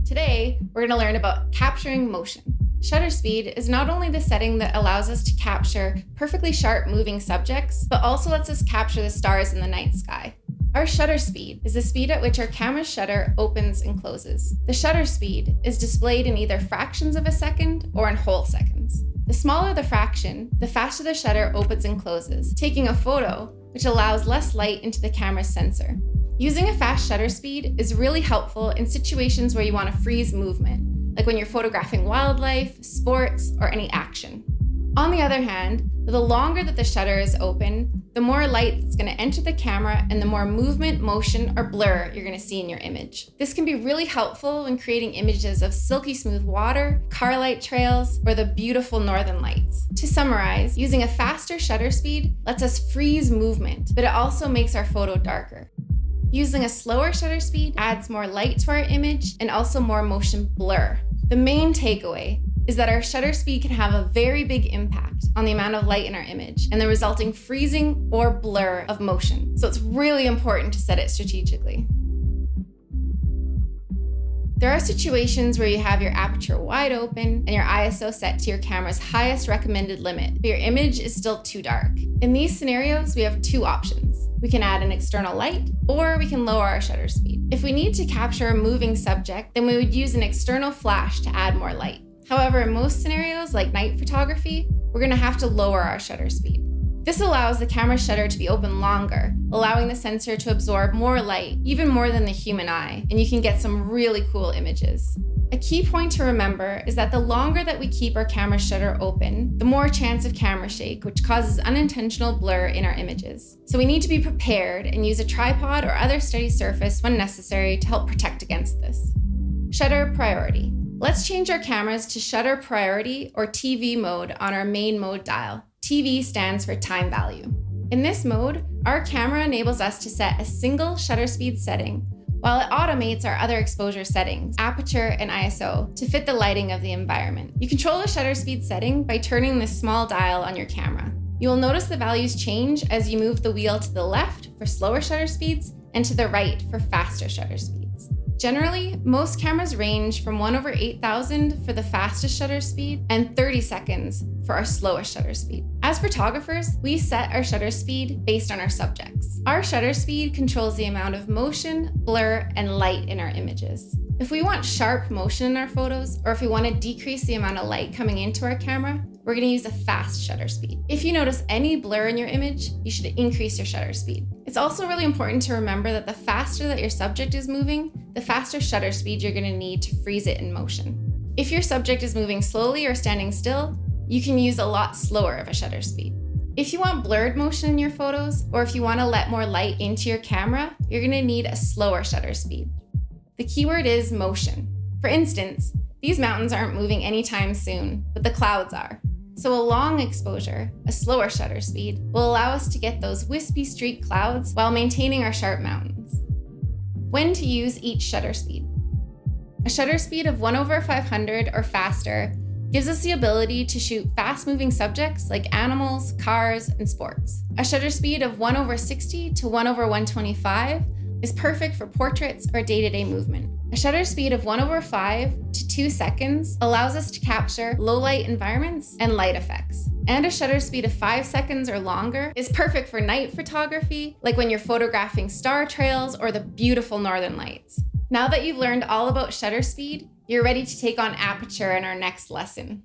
Today, we're going to learn about capturing motion. Shutter speed is not only the setting that allows us to capture perfectly sharp moving subjects, but also lets us capture the stars in the night sky. Our shutter speed is the speed at which our camera's shutter opens and closes. The shutter speed is displayed in either fractions of a second or in whole seconds. The smaller the fraction, the faster the shutter opens and closes, taking a photo, which allows less light into the camera's sensor. Using a fast shutter speed is really helpful in situations where you want to freeze movement, like when you're photographing wildlife, sports, or any action. On the other hand, the longer that the shutter is open, the more light that's going to enter the camera and the more movement, motion, or blur you're going to see in your image. This can be really helpful when creating images of silky smooth water, car light trails, or the beautiful northern lights. To summarize, using a faster shutter speed lets us freeze movement, but it also makes our photo darker. Using a slower shutter speed adds more light to our image and also more motion blur. The main takeaway is that our shutter speed can have a very big impact on the amount of light in our image and the resulting freezing or blur of motion. So it's really important to set it strategically. There are situations where you have your aperture wide open and your ISO set to your camera's highest recommended limit, but your image is still too dark. In these scenarios, we have two options. We can add an external light, or we can lower our shutter speed. If we need to capture a moving subject, then we would use an external flash to add more light. However, in most scenarios, like night photography, we're going to have to lower our shutter speed. This allows the camera shutter to be open longer, allowing the sensor to absorb more light, even more than the human eye, and you can get some really cool images. A key point to remember is that the longer that we keep our camera shutter open, the more chance of camera shake, which causes unintentional blur in our images. So we need to be prepared and use a tripod or other steady surface when necessary to help protect against this. Shutter priority. Let's change our cameras to shutter priority or TV mode on our main mode dial. TV stands for time value. In this mode, our camera enables us to set a single shutter speed setting, while it automates our other exposure settings, aperture and ISO, to fit the lighting of the environment. You control the shutter speed setting by turning this small dial on your camera. You will notice the values change as you move the wheel to the left for slower shutter speeds and to the right for faster shutter speeds. Generally, most cameras range from 1/8,000 for the fastest shutter speed and 30 seconds for our slowest shutter speed. As photographers, we set our shutter speed based on our subjects. Our shutter speed controls the amount of motion, blur, and light in our images. If we want sharp motion in our photos, or if we want to decrease the amount of light coming into our camera, we're going to use a fast shutter speed. If you notice any blur in your image, you should increase your shutter speed. It's also really important to remember that the faster that your subject is moving, the faster shutter speed you're going to need to freeze it in motion. If your subject is moving slowly or standing still, you can use a lot slower of a shutter speed. If you want blurred motion in your photos, or if you want to let more light into your camera, you're going to need a slower shutter speed. The keyword is motion. For instance, these mountains aren't moving anytime soon, but the clouds are. So a long exposure, a slower shutter speed, will allow us to get those wispy streak clouds while maintaining our sharp mountains. When to use each shutter speed. A shutter speed of 1/500 or faster gives us the ability to shoot fast-moving subjects like animals, cars, and sports. A shutter speed of 1/60 to 1/125 is perfect for portraits or day-to-day movement. A shutter speed of 1/5 to 2 seconds allows us to capture low-light environments and light effects. And a shutter speed of 5 seconds or longer is perfect for night photography, like when you're photographing star trails or the beautiful northern lights. Now that you've learned all about shutter speed, you're ready to take on aperture in our next lesson.